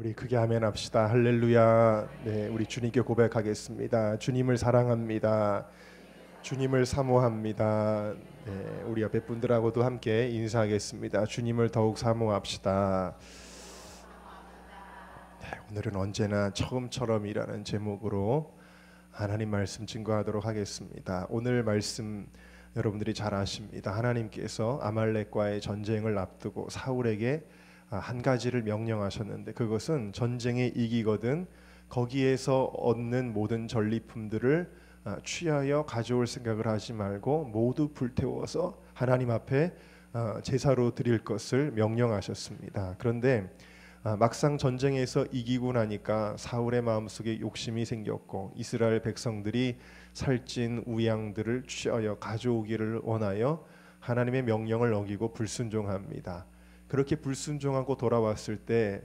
우리 크게 아멘 합시다. 할렐루야. 네, 우리 주님께 고백하겠습니다. 주님을 사랑합니다. 주님을 사모합니다. 네, 우리 옆에 분들하고도 함께 인사하겠습니다. 주님을 더욱 사모합시다. 네, 오늘은 언제나 처음처럼이라는 제목으로 하나님 말씀 증거하도록 하겠습니다. 오늘 말씀 여러분들이 잘 아십니다. 하나님께서 아말렉과의 전쟁을 앞두고 사울에게 한 가지를 명령하셨는데, 그것은 전쟁에 이기거든 거기에서 얻는 모든 전리품들을 취하여 가져올 생각을 하지 말고 모두 불태워서 하나님 앞에 제사로 드릴 것을 명령하셨습니다. 그런데 막상 전쟁에서 이기고 나니까 사울의 마음속에 욕심이 생겼고, 이스라엘 백성들이 살찐 우양들을 취하여 가져오기를 원하여 하나님의 명령을 어기고 불순종합니다. 그렇게 불순종하고 돌아왔을 때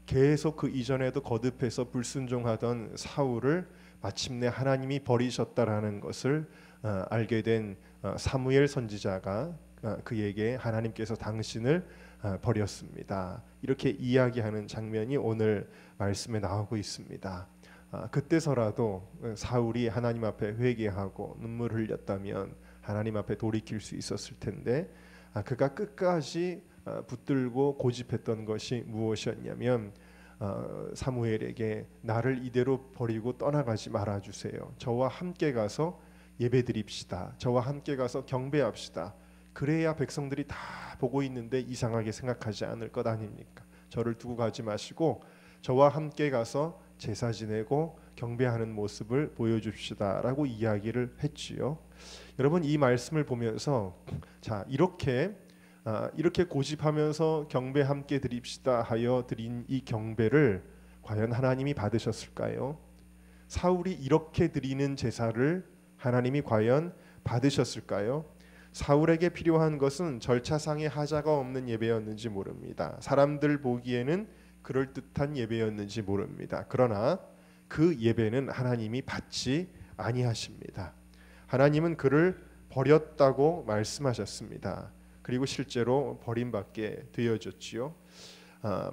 계속 그 이전에도 거듭해서 불순종하던 사울을 마침내 하나님이 버리셨다라는 것을 알게 된 사무엘 선지자가 그에게 하나님께서 당신을 버렸습니다, 이렇게 이야기하는 장면이 오늘 말씀에 나오고 있습니다. 그때서라도 사울이 하나님 앞에 회개하고 눈물을 흘렸다면 하나님 앞에 돌이킬 수 있었을 텐데, 그가 끝까지 붙들고 고집했던 것이 무엇이었냐면 사무엘에게 나를 이대로 버리고 떠나가지 말아주세요. 저와 함께 가서 예배드립시다. 저와 함께 가서 경배합시다. 그래야 백성들이 다 보고 있는데 이상하게 생각하지 않을 것 아닙니까? 저를 두고 가지 마시고 저와 함께 가서 제사 지내고 경배하는 모습을 보여줍시다 라고 이야기를 했지요. 여러분, 이 말씀을 보면서 자, 이렇게 고집하면서 경배 함께 드립시다 하여 드린 이 경배를 과연 하나님이 받으셨을까요? 사울이 이렇게 드리는 제사를 하나님이 과연 받으셨을까요? 사울에게 필요한 것은 절차상의 하자가 없는 예배였는지 모릅니다. 사람들 보기에는 그럴듯한 예배였는지 모릅니다. 그러나 그 예배는 하나님이 받지 아니하십니다. 하나님은 그를 버렸다고 말씀하셨습니다. 그리고 실제로 버림받게 되어졌지요.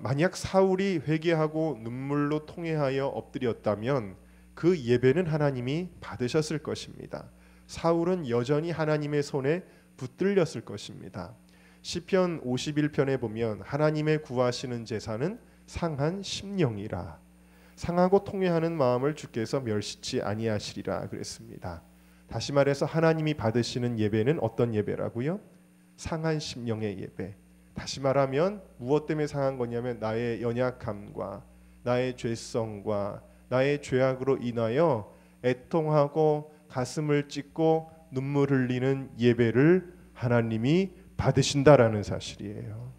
만약 사울이 회개하고 눈물로 통회하여 엎드렸다면 그 예배는 하나님이 받으셨을 것입니다. 사울은 여전히 하나님의 손에 붙들렸을 것입니다. 시편 51편에 보면 하나님의 구하시는 제사는 상한 심령이라, 상하고 통회하는 마음을 주께서 멸시치 아니하시리라 그랬습니다. 다시 말해서 하나님이 받으시는 예배는 어떤 예배라고요? 상한 심령의 예배. 다시 말하면 무엇 때문에 상한 거냐면 나의 연약함과 나의 죄성과 나의 죄악으로 인하여 애통하고 가슴을 찢고 눈물 흘리는 예배를 하나님이 받으신다라는 사실이에요.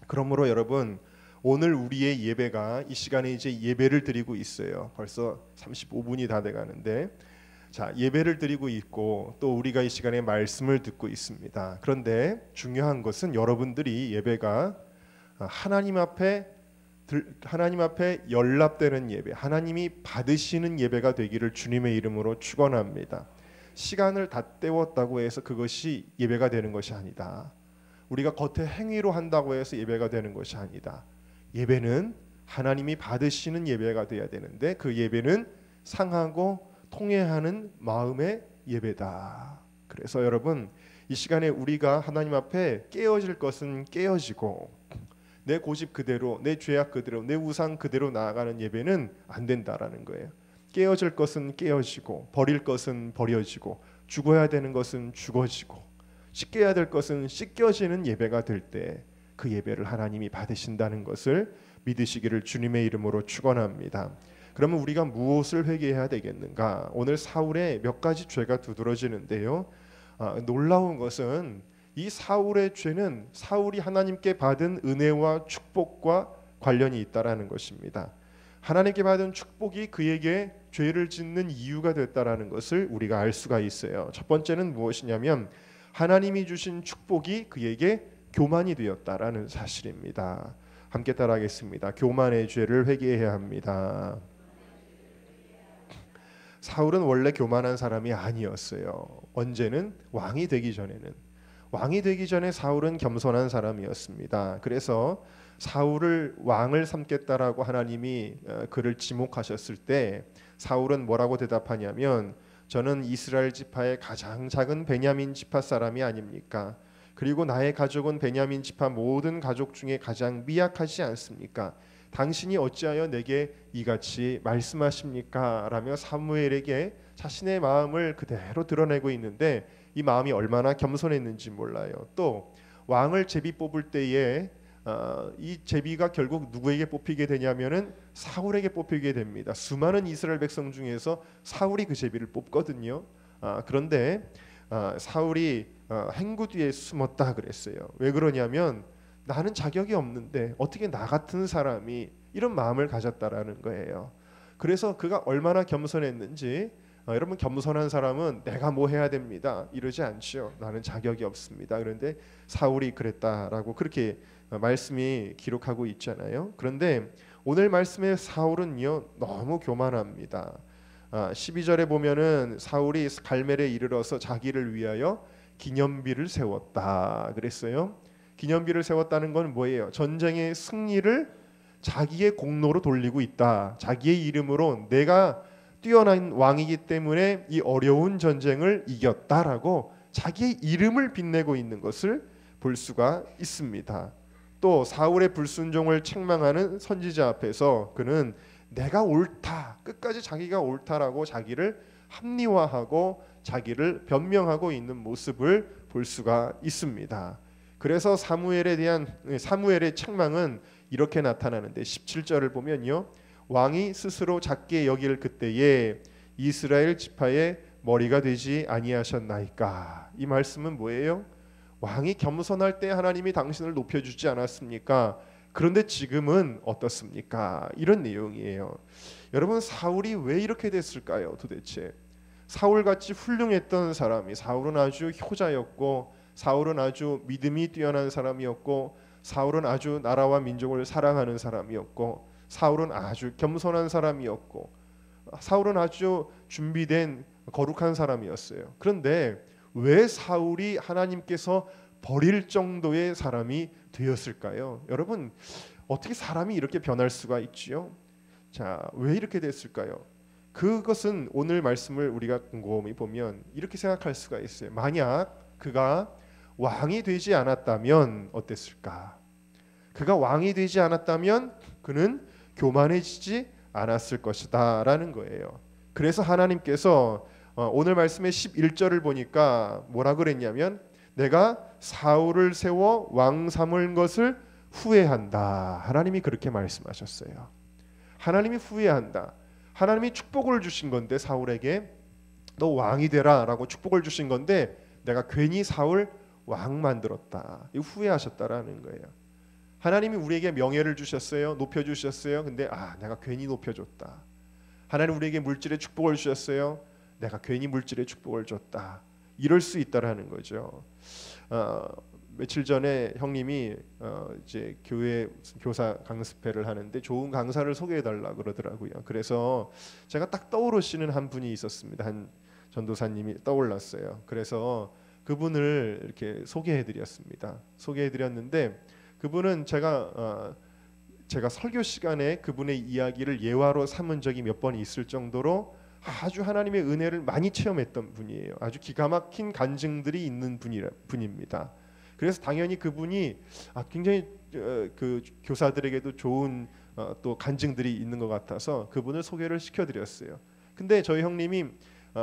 그러므로 여러분, 오늘 우리의 예배가, 이 시간에 이제 예배를 드리고 있어요. 벌써 35분이 다 돼가는데, 자, 예배를 드리고 있고 또 우리가 이 시간에 말씀을 듣고 있습니다. 그런데 중요한 것은 여러분들이 예배가 하나님 앞에 연락되는 예배, 하나님이 받으시는 예배가 되기를 주님의 이름으로 축원합니다. 시간을 다 때웠다고 해서 그것이 예배가 되는 것이 아니다. 우리가 겉에 행위로 한다고 해서 예배가 되는 것이 아니다. 예배는 하나님이 받으시는 예배가 되어야 되는데, 그 예배는 상하고 통회하는 마음의 예배다. 그래서 여러분, 이 시간에 우리가 하나님 앞에 깨어질 것은 깨어지고 내 고집 그대로, 내 죄악 그대로, 내 우상 그대로 나아가는 예배는 안 된다라는 거예요. 깨어질 것은 깨어지고, 버릴 것은 버려지고, 죽어야 되는 것은 죽어지고, 씻겨야 될 것은 씻겨지는 예배가 될 때 그 예배를 하나님이 받으신다는 것을 믿으시기를 주님의 이름으로 축원합니다. 그러면 우리가 무엇을 회개해야 되겠는가? 오늘 사울의 몇 가지 죄가 두드러지는데요. 놀라운 것은 이 사울의 죄는 사울이 하나님께 받은 은혜와 축복과 관련이 있다라는 것입니다. 하나님께 받은 축복이 그에게 죄를 짓는 이유가 됐다라는 것을 우리가 알 수가 있어요. 첫 번째는 무엇이냐면 하나님이 주신 축복이 그에게 교만이 되었다라는 사실입니다. 함께 따라하겠습니다. 교만의 죄를 회개해야 합니다. 사울은 원래 교만한 사람이 아니었어요. 언제는 왕이 되기 전에 사울은 겸손한 사람이었습니다. 그래서 사울을 왕을 삼겠다라고 하나님이 그를 지목하셨을 때 사울은 뭐라고 대답하냐면 저는 이스라엘 지파의 가장 작은 베냐민 지파 사람이 아닙니까? 그리고 나의 가족은 베냐민 지파 모든 가족 중에 가장 미약하지 않습니까? 당신이 어찌하여 내게 이같이 말씀하십니까? 라며 사무엘에게 자신의 마음을 그대로 드러내고 있는데 이 마음이 얼마나 겸손했는지 몰라요. 또 왕을 제비 뽑을 때에 이 제비가 결국 누구에게 뽑히게 되냐면은 사울에게 뽑히게 됩니다. 수많은 이스라엘 백성 중에서 사울이 그 제비를 뽑거든요. 그런데 사울이 행구 뒤에 숨었다 그랬어요. 왜 그러냐면 나는 자격이 없는데 어떻게 나 같은 사람이 이런 마음을 가졌다라는 거예요. 그래서 그가 얼마나 겸손했는지 여러분 겸손한 사람은 내가 뭐 해야 됩니다 이러지 않죠. 나는 자격이 없습니다. 그런데 사울이 그랬다라고 그렇게 말씀이 기록하고 있잖아요. 그런데 오늘 말씀의 사울은요 너무 교만합니다. 12절에 보면은 사울이 갈멜에 이르러서 자기를 위하여 기념비를 세웠다 그랬어요. 기념비를 세웠다는 건 뭐예요? 전쟁의 승리를 자기의 공로로 돌리고 있다. 자기의 이름으로 내가 뛰어난 왕이기 때문에 이 어려운 전쟁을 이겼다라고 자기의 이름을 빛내고 있는 것을 볼 수가 있습니다. 또 사울의 불순종을 책망하는 선지자 앞에서 그는 내가 옳다, 끝까지 자기가 옳다라고 자기를 합리화하고 자기를 변명하고 있는 모습을 볼 수가 있습니다. 그래서 사무엘의 책망은 이렇게 나타나는데 17절을 보면요. 왕이 스스로 작게 여길 그때에 이스라엘 지파의 머리가 되지 아니하셨나이까. 이 말씀은 뭐예요? 왕이 겸손할 때 하나님이 당신을 높여주지 않았습니까? 그런데 지금은 어떻습니까? 이런 내용이에요. 여러분 사울이 왜 이렇게 됐을까요? 도대체 사울같이 훌륭했던 사람이 사울은 아주 효자였고 사울은 아주 믿음이 뛰어난 사람이었고 사울은 아주 나라와 민족을 사랑하는 사람이었고 사울은 아주 겸손한 사람이었고 사울은 아주 준비된 거룩한 사람이었어요. 그런데 왜 사울이 하나님께서 버릴 정도의 사람이 되었을까요? 여러분 어떻게 사람이 이렇게 변할 수가 있지요? 자, 왜 이렇게 됐을까요? 그것은 오늘 말씀을 우리가 곰곰이 보면 이렇게 생각할 수가 있어요. 만약 그가 왕이 되지 않았다면 어땠을까? 그가 왕이 되지 않았다면 그는 교만해지지 않았을 것이다 라는 거예요. 그래서 하나님께서 오늘 말씀의 11절을 보니까 뭐라 그랬냐면 내가 사울을 세워 왕 삼은 것을 후회한다. 하나님이 그렇게 말씀하셨어요. 하나님이 후회한다. 하나님이 축복을 주신 건데 사울에게 너 왕이 되라 라고 축복을 주신 건데 내가 괜히 사울 왕 만들었다. 이거 후회하셨다라는 거예요. 하나님이 우리에게 명예를 주셨어요. 높여주셨어요. 근데 내가 괜히 높여줬다. 하나님 우리에게 물질의 축복을 주셨어요. 내가 괜히 물질의 축복을 줬다. 이럴 수 있다라는 거죠. 며칠 전에 형님이 이제 교회 교사 강습회를 하는데 좋은 강사를 소개해달라 그러더라고요. 그래서 제가 딱 떠오르시는 한 분이 있었습니다. 한 전도사님이 떠올랐어요. 그래서 그분을 이렇게 소개해드렸습니다. 소개해드렸는데 그분은 제가 설교 시간에 그분의 이야기를 예화로 삼은 적이 몇 번 있을 정도로 아주 하나님의 은혜를 많이 체험했던 분이에요. 아주 기가 막힌 간증들이 있는 분입니다. 그래서 당연히 그분이 굉장히 그 교사들에게도 좋은 또 간증들이 있는 것 같아서 그분을 소개를 시켜드렸어요. 근데 저희 형님이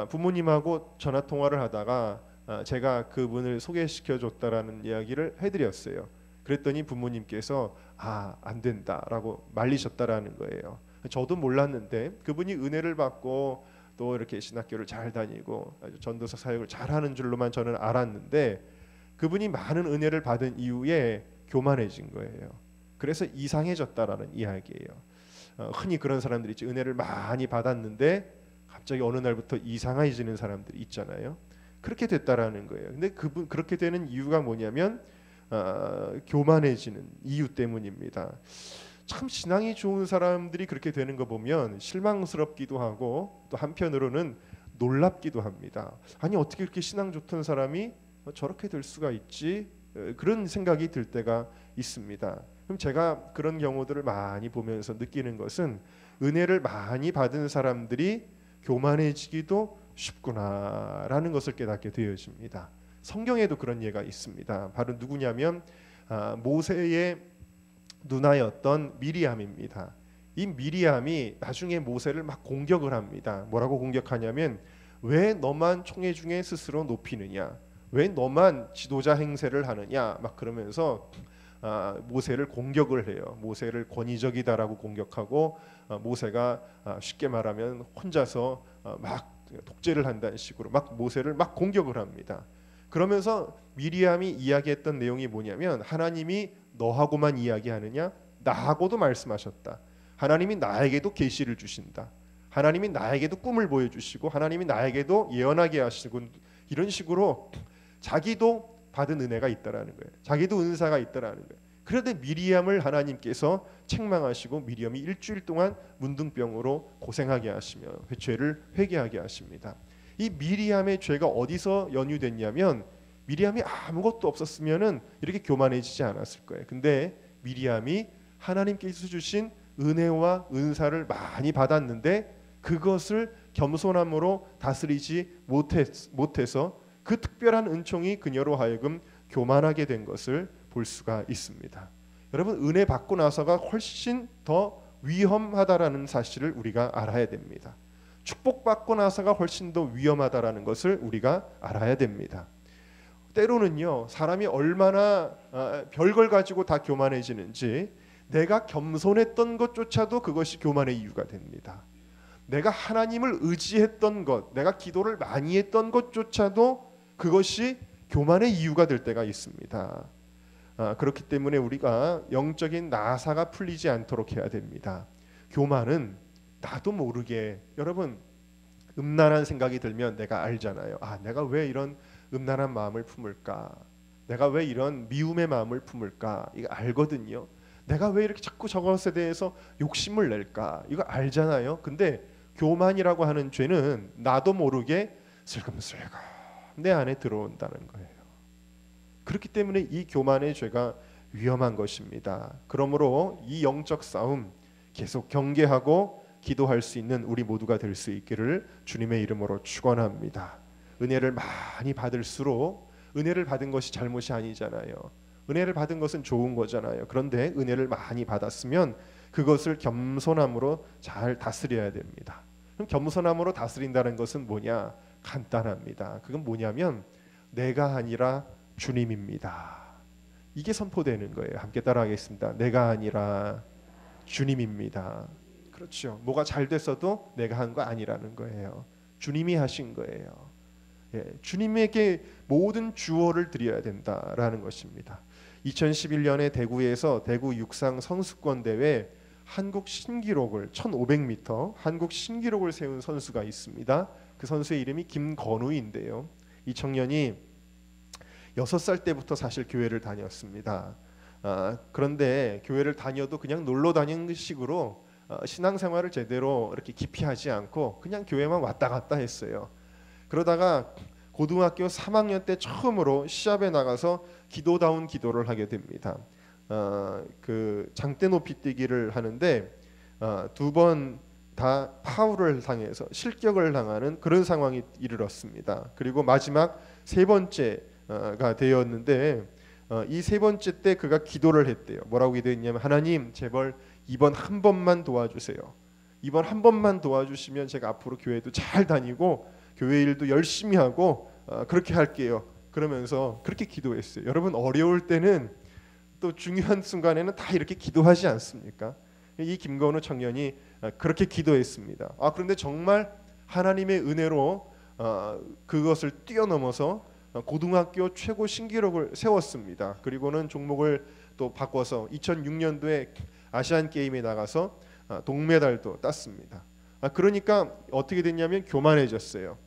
부모님하고 전화 통화를 하다가 제가 그분을 소개시켜줬다라는 이야기를 해드렸어요. 그랬더니 부모님께서 안 된다라고 말리셨다라는 거예요. 저도 몰랐는데 그분이 은혜를 받고 또 이렇게 신학교를 잘 다니고 아주 전도사 사역을 잘하는 줄로만 저는 알았는데 그분이 많은 은혜를 받은 이후에 교만해진 거예요. 그래서 이상해졌다라는 이야기예요. 흔히 그런 사람들이 있죠. 은혜를 많이 받았는데 갑자기 어느 날부터 이상해지는 사람들이 있잖아요. 그렇게 됐다라는 거예요. 근데 그분 그렇게 되는 이유가 뭐냐면 교만해지는 이유 때문입니다. 참 신앙이 좋은 사람들이 그렇게 되는 거 보면 실망스럽기도 하고 또 한편으로는 놀랍기도 합니다. 아니 어떻게 이렇게 신앙 좋던 사람이 저렇게 될 수가 있지? 그런 생각이 들 때가 있습니다. 그럼 제가 그런 경우들을 많이 보면서 느끼는 것은 은혜를 많이 받은 사람들이 교만해지기도 쉽구나라는 것을 깨닫게 되어집니다. 성경에도 그런 예가 있습니다. 바로 누구냐면 모세의 누나였던 미리암입니다. 이 미리암이 나중에 모세를 막 공격을 합니다. 뭐라고 공격하냐면 왜 너만 총회 중에 스스로 높이느냐, 왜 너만 지도자 행세를 하느냐, 막 그러면서 모세를 공격을 해요. 모세를 권위적이다라고 공격하고 모세가 쉽게 말하면 혼자서 막 독재를 한다는 식으로 막 모세를 막 공격을 합니다. 그러면서 미리암이 이야기했던 내용이 뭐냐면 하나님이 너하고만 이야기하느냐, 나하고도 말씀하셨다. 하나님이 나에게도 계시를 주신다. 하나님이 나에게도 꿈을 보여주시고 하나님이 나에게도 예언하게 하시고 이런 식으로 자기도 받은 은혜가 있다라는 거예요. 자기도 은사가 있다라는 거예요. 그런데 미리암을 하나님께서 책망하시고 미리암이 일주일 동안 문둥병으로 고생하게 하시며 죄를 회개하게 하십니다. 이 미리암의 죄가 어디서 연유됐냐면 미리암이 아무것도 없었으면은 이렇게 교만해지지 않았을 거예요. 근데 미리암이 하나님께서 주신 은혜와 은사를 많이 받았는데 그것을 겸손함으로 다스리지 못해서 그 특별한 은총이 그녀로 하여금 교만하게 된 것을 볼 수가 있습니다. 여러분, 은혜 받고 나서가 훨씬 더 위험하다라는 사실을 우리가 알아야 됩니다. 축복받고 나서가 훨씬 더 위험하다라는 것을 우리가 알아야 됩니다. 때로는요, 사람이 얼마나 별걸 가지고 다 교만해지는지 내가 겸손했던 것조차도 그것이 교만의 이유가 됩니다. 내가 하나님을 의지했던 것, 내가 기도를 많이 했던 것조차도 그것이 교만의 이유가 될 때가 있습니다. 그렇기 때문에 우리가 영적인 나사가 풀리지 않도록 해야 됩니다. 교만은 나도 모르게, 여러분, 음란한 생각이 들면 내가 알잖아요. 내가 왜 이런 음란한 마음을 품을까? 내가 왜 이런 미움의 마음을 품을까? 이거 알거든요. 내가 왜 이렇게 자꾸 저것에 대해서 욕심을 낼까? 이거 알잖아요. 근데 교만이라고 하는 죄는 나도 모르게 슬금슬금 내 안에 들어온다는 거예요. 그렇기 때문에 이 교만의 죄가 위험한 것입니다. 그러므로 이 영적 싸움 계속 경계하고 기도할 수 있는 우리 모두가 될 수 있기를 주님의 이름으로 축원합니다. 은혜를 많이 받을수록, 은혜를 받은 것이 잘못이 아니잖아요. 은혜를 받은 것은 좋은 거잖아요. 그런데 은혜를 많이 받았으면 그것을 겸손함으로 잘 다스려야 됩니다. 그럼 겸손함으로 다스린다는 것은 뭐냐? 간단합니다. 그건 뭐냐면 내가 아니라 주님입니다. 이게 선포되는 거예요. 함께 따라하겠습니다. 내가 아니라 주님입니다. 그렇죠. 뭐가 잘 됐어도 내가 한 거 아니라는 거예요. 주님이 하신 거예요. 주님에게 모든 주어를 드려야 된다라는 것입니다. 2011년에 대구에서 대구 육상 선수권 대회 한국 신기록을 1500m 한국 신기록을 세운 선수가 있습니다. 그 선수의 이름이 김건우인데요. 이 청년이 6살 때부터 사실 교회를 다녔습니다. 그런데 교회를 다녀도 그냥 놀러 다니는 식으로 신앙생활을 제대로 이렇게 깊이 하지 않고 그냥 교회만 왔다 갔다 했어요. 그러다가 고등학교 3학년 때 처음으로 시합에 나가서 기도다운 기도를 하게 됩니다. 그 장대 높이 뛰기를 하는데 두 번 다 파울을 당해서 실격을 당하는 그런 상황이 이르렀습니다. 그리고 마지막 세 번째가 되었는데 이 세 번째 때 그가 기도를 했대요. 뭐라고 기도했냐면 하나님 제발 이번 한 번만 도와주세요. 이번 한 번만 도와주시면 제가 앞으로 교회도 잘 다니고 교회 일도 열심히 하고 그렇게 할게요. 그러면서 그렇게 기도했어요. 여러분, 어려울 때는 또 중요한 순간에는 다 이렇게 기도하지 않습니까? 이 김건우 청년이 그렇게 기도했습니다. 그런데 정말 하나님의 은혜로 그것을 뛰어넘어서 고등학교 최고 신기록을 세웠습니다. 그리고는 종목을 또 바꿔서 2006년도에 아시안 게임에 나가서 동메달도 땄습니다. 그러니까 어떻게 됐냐면 교만해졌어요.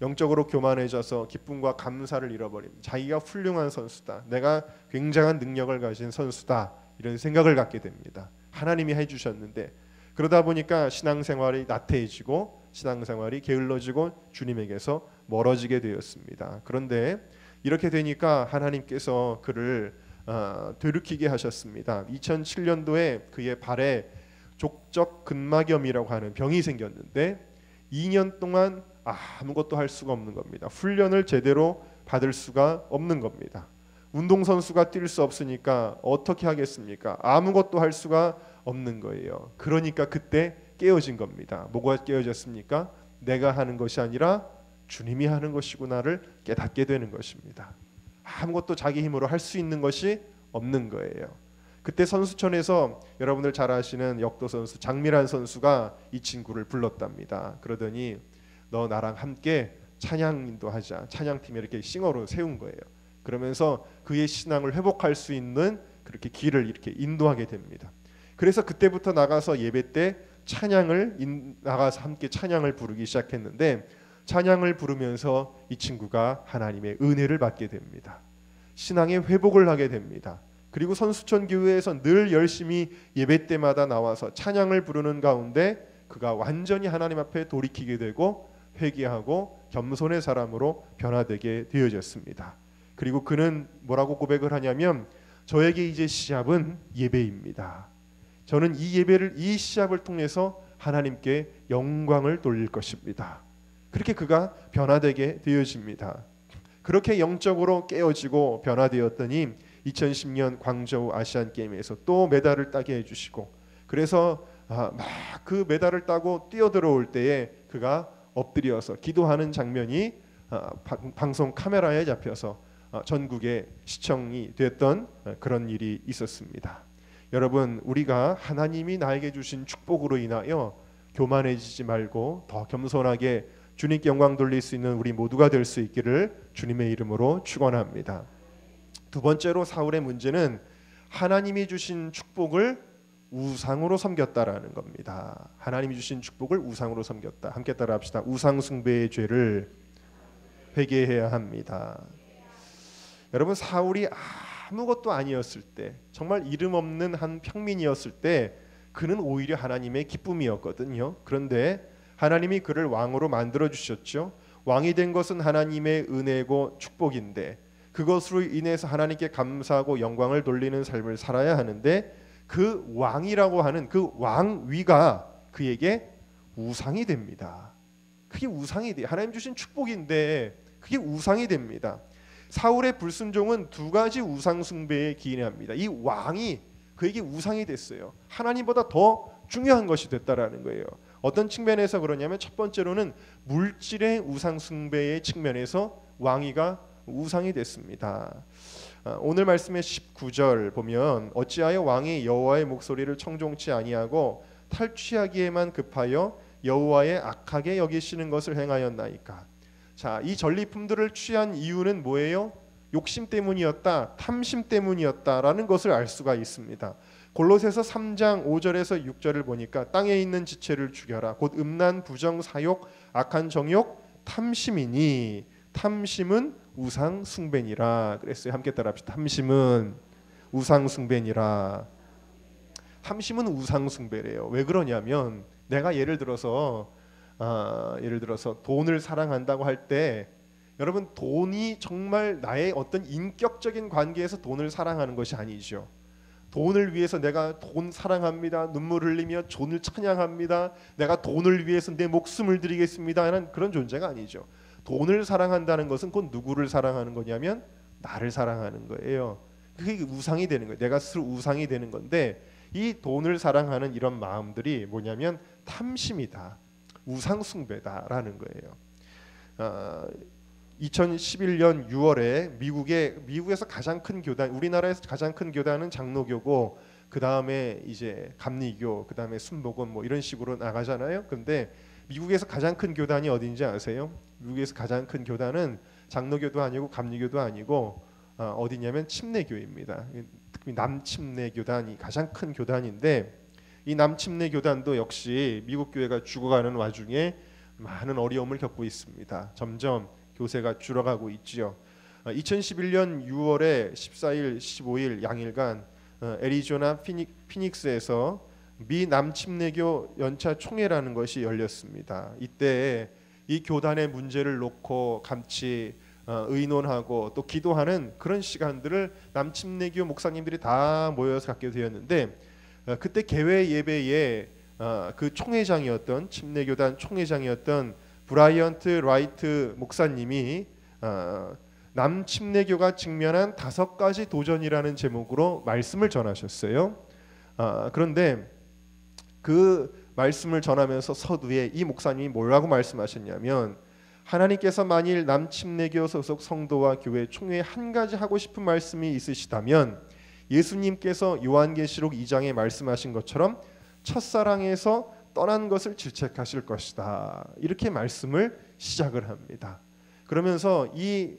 영적으로 교만해져서 기쁨과 감사를 잃어버립니다. 자기가 훌륭한 선수다, 내가 굉장한 능력을 가진 선수다, 이런 생각을 갖게 됩니다. 하나님이 해주셨는데, 그러다 보니까 신앙생활이 나태해지고 신앙생활이 게을러지고 주님에게서 멀어지게 되었습니다. 그런데 이렇게 되니까 하나님께서 그를 되돌이키게 하셨습니다. 2007년도에 그의 발에 족적 근막염이라고 하는 병이 생겼는데 2년 동안 아무것도 할 수가 없는 겁니다. 훈련을 제대로 받을 수가 없는 겁니다. 운동선수가 뛸 수 없으니까 어떻게 하겠습니까? 아무것도 할 수가 없는 거예요. 그러니까 그때 깨어진 겁니다. 뭐가 깨어졌습니까? 내가 하는 것이 아니라 주님이 하는 것이구나를 깨닫게 되는 것입니다. 아무것도 자기 힘으로 할 수 있는 것이 없는 거예요. 그때 선수촌에서 여러분들 잘 아시는 역도 선수 장미란 선수가 이 친구를 불렀답니다. 그러더니 너 나랑 함께 찬양 인도하자. 찬양팀에 이렇게 싱어로 세운 거예요. 그러면서 그의 신앙을 회복할 수 있는 그렇게 길을 이렇게 인도하게 됩니다. 그래서 그때부터 나가서 예배 때 나가서 함께 찬양을 부르기 시작했는데 찬양을 부르면서 이 친구가 하나님의 은혜를 받게 됩니다. 신앙의 회복을 하게 됩니다. 그리고 선수촌 교회에서 늘 열심히 예배 때마다 나와서 찬양을 부르는 가운데 그가 완전히 하나님 앞에 돌이키게 되고 회개하고 겸손의 사람으로 변화되게 되어졌습니다. 그리고 그는 뭐라고 고백을 하냐면 저에게 이제 시합은 예배입니다. 저는 이 시합을 통해서 하나님께 영광을 돌릴 것입니다. 그렇게 그가 변화되게 되어집니다. 그렇게 영적으로 깨어지고 변화되었더니 2010년 광저우 아시안 게임에서 또 메달을 따게 해주시고 그래서 막 그 메달을 따고 뛰어들어올 때에 그가 엎드려서 기도하는 장면이 방송 카메라에 잡혀서 전국에 시청이 됐던 그런 일이 있었습니다. 여러분 우리가 하나님이 나에게 주신 축복으로 인하여 교만해지지 말고 더 겸손하게 주님께 영광 돌릴 수 있는 우리 모두가 될 수 있기를 주님의 이름으로 축원합니다. 두 번째로 사울의 문제는 하나님이 주신 축복을 우상으로 섬겼다라는 겁니다. 하나님이 주신 축복을 우상으로 섬겼다. 함께 따라합시다. 우상 숭배의 죄를 회개해야 합니다. 여러분 사울이 아무것도 아니었을 때 정말 이름 없는 한 평민이었을 때 그는 오히려 하나님의 기쁨이었거든요. 그런데 하나님이 그를 왕으로 만들어 주셨죠. 왕이 된 것은 하나님의 은혜고 축복인데 그것으로 인해서 하나님께 감사하고 영광을 돌리는 삶을 살아야 하는데 그 왕이라고 하는 그 왕위가 그에게 우상이 됩니다. 그게 우상이 돼요. 하나님 주신 축복인데 그게 우상이 됩니다. 사울의 불순종은 두 가지 우상 숭배에 기인합니다. 이 왕이 그에게 우상이 됐어요. 하나님보다 더 중요한 것이 됐다라는 거예요. 어떤 측면에서 그러냐면 첫 번째로는 물질의 우상 숭배의 측면에서 왕위가 우상이 됐습니다. 오늘 말씀의 19절 보면 어찌하여 왕이 여호와의 목소리를 청종치 아니하고 탈취하기에만 급하여 여호와의 악하게 여기시는 것을 행하였나이까. 자, 이 전리품들을 취한 이유는 뭐예요? 욕심 때문이었다, 탐심 때문이었다라는 것을 알 수가 있습니다. 골로새서 3장 5절에서 6절을 보니까 땅에 있는 지체를 죽여라. 곧 음란, 부정, 사욕, 악한 정욕, 탐심이니 탐심은 우상 숭배니라 그랬어요. 함께 따라합시다. 탐심은 우상 숭배니라. 탐심은 우상 숭배래요. 왜 그러냐면 내가 예를 들어서 돈을 사랑한다고 할 때 여러분 돈이 정말 나의 어떤 인격적인 관계에서 돈을 사랑하는 것이 아니죠. 돈을 위해서 내가 돈 사랑합니다. 눈물 흘리며 돈을 찬양합니다. 내가 돈을 위해서 내 목숨을 드리겠습니다 하는 그런 존재가 아니죠. 돈을 사랑한다는 것은 곧 누구를 사랑하는 거냐면 나를 사랑하는 거예요. 그게 우상이 되는 거예요. 내가 스스로 우상이 되는 건데 이 돈을 사랑하는 이런 마음들이 뭐냐면 탐심이다. 우상 숭배다라는 거예요. 2011년 6월에 미국에서 가장 큰 교단, 우리나라에서 가장 큰 교단은 장로교고 그 다음에 이제 감리교, 그 다음에 순복음 뭐 이런 식으로 나가잖아요. 근데 미국에서 가장 큰 교단이 어딘지 아세요? 미국에서 가장 큰 교단은 장로교도 아니고 감리교도 아니고 어디냐면 침례교입니다. 특히 남침례교단이 가장 큰 교단인데 이 남침례교단도 역시 미국 교회가 죽어가는 와중에 많은 어려움을 겪고 있습니다. 점점 교세가 줄어가고 있지요. 2011년 6월에 14일, 15일 양일간 애리조나 피닉스에서 미 남침례교 연차 총회라는 것이 열렸습니다. 이때 이 교단의 문제를 놓고 같이 의논하고 또 기도하는 그런 시간들을 남침내교 목사님들이 다 모여서 갖게 되었는데, 그때 개회 예배에 그 총회장이었던 침례교단 총회장이었던 브라이언트 라이트 목사님이 남침례교가 직면한 5가지 도전이라는 제목으로 말씀을 전하셨어요. 그런데 그 말씀을 전하면서 서두에 이 목사님이 뭐라고 말씀하셨냐면, 하나님께서 만일 남침례교 소속 성도와 교회 총회에 한 가지 하고 싶은 말씀이 있으시다면 예수님께서 요한계시록 2장에 말씀하신 것처럼 첫사랑에서 떠난 것을 질책하실 것이다. 이렇게 말씀을 시작을 합니다. 그러면서 이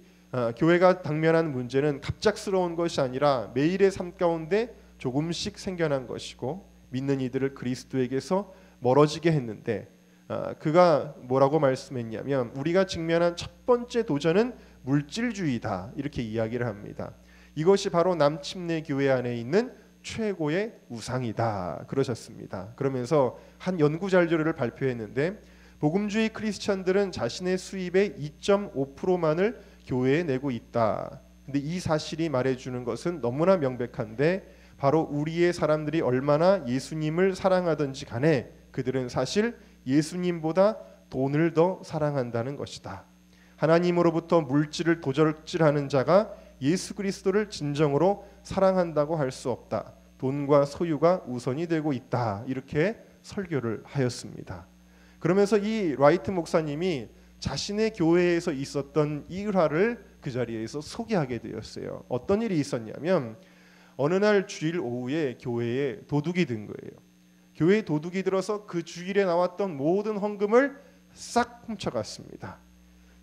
교회가 당면한 문제는 갑작스러운 것이 아니라 매일의 삶 가운데 조금씩 생겨난 것이고, 믿는 이들을 그리스도에게서 멀어지게 했는데, 그가 뭐라고 말씀했냐면 우리가 직면한 첫 번째 도전은 물질주의다, 이렇게 이야기를 합니다. 이것이 바로 남침례 교회 안에 있는 최고의 우상이다 그러셨습니다. 그러면서 한 연구 자료를 발표했는데, 복음주의 크리스천들은 자신의 수입의 2.5%만을 교회에 내고 있다. 근데 이 사실이 말해주는 것은 너무나 명백한데, 바로 우리의 사람들이 얼마나 예수님을 사랑하든지 간에 그들은 사실 예수님보다 돈을 더 사랑한다는 것이다. 하나님으로부터 물질을 도적질하는 자가 예수 그리스도를 진정으로 사랑한다고 할 수 없다. 돈과 소유가 우선이 되고 있다. 이렇게 설교를 하였습니다. 그러면서 이 라이트 목사님이 자신의 교회에서 있었던 일화를 그 자리에서 소개하게 되었어요. 어떤 일이 있었냐면, 어느 날 주일 오후에 교회에 도둑이 든 거예요. 교회에 도둑이 들어서 그 주일에 나왔던 모든 헌금을 싹 훔쳐갔습니다.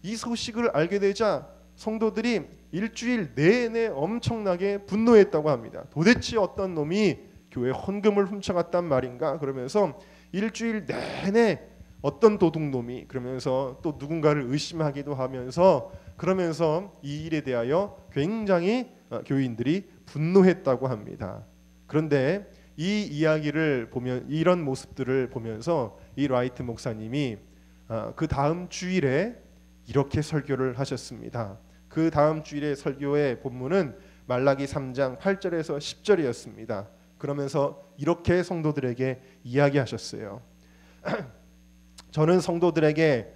이 소식을 알게 되자 성도들이 일주일 내내 엄청나게 분노했다고 합니다. 도대체 어떤 놈이 교회 헌금을 훔쳐갔단 말인가? 그러면서 일주일 내내 어떤 도둑놈이, 그러면서 또 누군가를 의심하기도 하면서, 그러면서 이 일에 대하여 굉장히 교인들이 분노했다고 합니다. 그런데 이 이야기를 보면, 이런 모습들을 보면서 이 라이트 목사님이 그 다음 주일에 이렇게 설교를 하셨습니다. 그 다음 주일의 설교의 본문은 말라기 3장 8절에서 10절이었습니다. 그러면서 이렇게 성도들에게 이야기하셨어요. 저는 성도들에게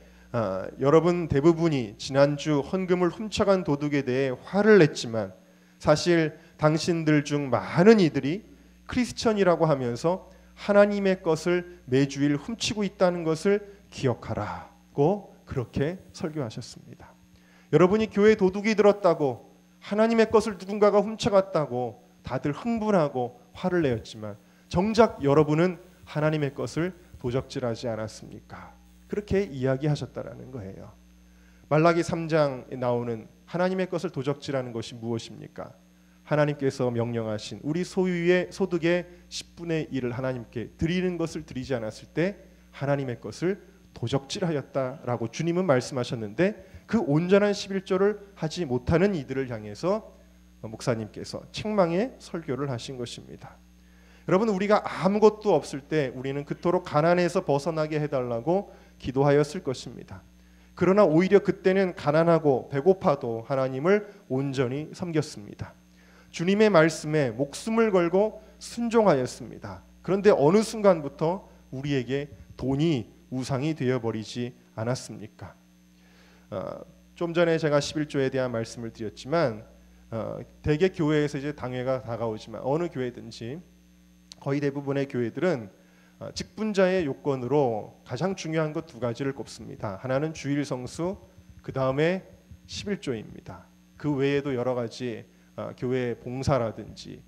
여러분 대부분이 지난주 헌금을 훔쳐간 도둑에 대해 화를 냈지만, 사실 당신들 중 많은 이들이 크리스천이라고 하면서 하나님의 것을 매주일 훔치고 있다는 것을 기억하라고 그렇게 설교하셨습니다. 여러분이 교회 도둑이 들었다고, 하나님의 것을 누군가가 훔쳐갔다고 다들 흥분하고 화를 내었지만, 정작 여러분은 하나님의 것을 도적질하지 않았습니까? 그렇게 이야기하셨다라는 거예요. 말라기 3장에 나오는 하나님의 것을 도적질하는 것이 무엇입니까? 하나님께서 명령하신 우리 소유의 소득의 10분의 1을 하나님께 드리는 것을 드리지 않았을 때 하나님의 것을 도적질하였다라고 주님은 말씀하셨는데, 그 온전한 11조를 하지 못하는 이들을 향해서 목사님께서 책망의 설교를 하신 것입니다. 여러분, 우리가 아무것도 없을 때 우리는 그토록 가난에서 벗어나게 해달라고 기도하였을 것입니다. 그러나 오히려 그때는 가난하고 배고파도 하나님을 온전히 섬겼습니다. 주님의 말씀에 목숨을 걸고 순종하였습니다. 그런데 어느 순간부터 우리에게 돈이 우상이 되어버리지 않았습니까? 좀 전에 제가 11조에 대한 말씀을 드렸지만, 대개 교회에서 이제 당회가 다가오지만 어느 교회든지 거의 대부분의 교회들은 직분자의 요건으로 가장 중요한 것 2가지를 꼽습니다. 하나는 주일 성수, 그 다음에 11조입니다. 그 외에도 여러 가지 교회 봉사라든지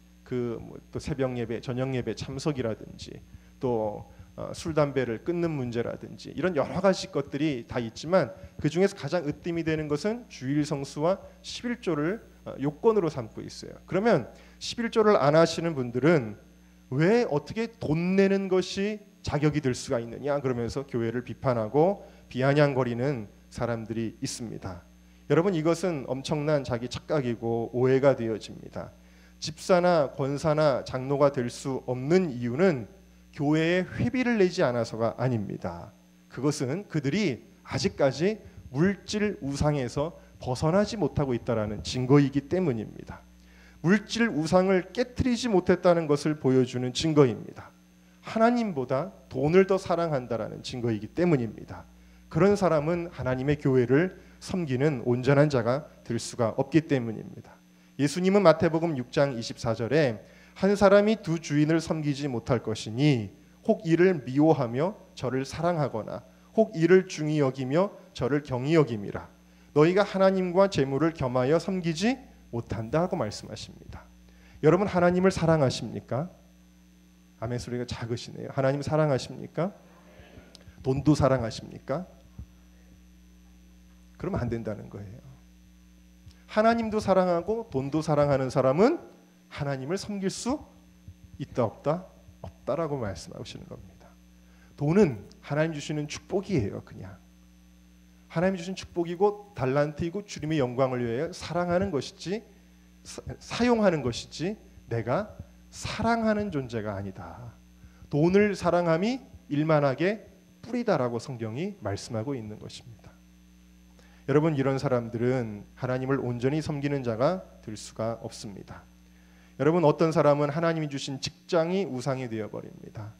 또 새벽 예배, 저녁 예배 참석이라든지 또 술 담배를 끊는 문제라든지 이런 여러 가지 것들이 다 있지만, 그 중에서 가장 으뜸이 되는 것은 주일 성수와 11조를 요건으로 삼고 있어요. 그러면 11조를 안 하시는 분들은 왜 어떻게 돈 내는 것이 자격이 될 수가 있느냐 그러면서 교회를 비판하고 비아냥거리는 사람들이 있습니다. 여러분, 이것은 엄청난 자기 착각이고 오해가 되어집니다. 집사나 권사나 장로가 될 수 없는 이유는 교회에 회비를 내지 않아서가 아닙니다. 그것은 그들이 아직까지 물질 우상에서 벗어나지 못하고 있다라는 증거이기 때문입니다. 물질 우상을 깨트리지 못했다는 것을 보여주는 증거입니다. 하나님보다 돈을 더 사랑한다라는 증거이기 때문입니다. 그런 사람은 하나님의 교회를 섬기는 온전한 자가 될 수가 없기 때문입니다. 예수님은 마태복음 6장 24절에 한 사람이 두 주인을 섬기지 못할 것이니 혹 이를 미워하며 저를 사랑하거나 혹 이를 중히 여기며 저를 경히 여김이라. 너희가 하나님과 재물을 겸하여 섬기지 못한다 하고 말씀하십니다. 여러분 하나님을 사랑하십니까? 아멘 소리가 작으시네요. 하나님 사랑하십니까? 돈도 사랑하십니까? 그러면 안 된다는 거예요. 하나님도 사랑하고 돈도 사랑하는 사람은 하나님을 섬길 수 있다 없다? 없다라고 말씀하시는 겁니다. 돈은 하나님 주시는 축복이에요. 그냥 하나님 주신 축복이고 달란트이고 주님의 영광을 위하여 사랑하는 것이지 사용하는 것이지 내가 사랑하는 존재가 아니다. 돈을 사랑함이 일만하게 뿌리다라고 성경이 말씀하고 있는 것입니다. 여러분 이런 사람들은 하나님을 온전히 섬기는 자가 될 수가 없습니다. 여러분 어떤 사람은 하나님이 주신 직장이 우상이 되어버립니다.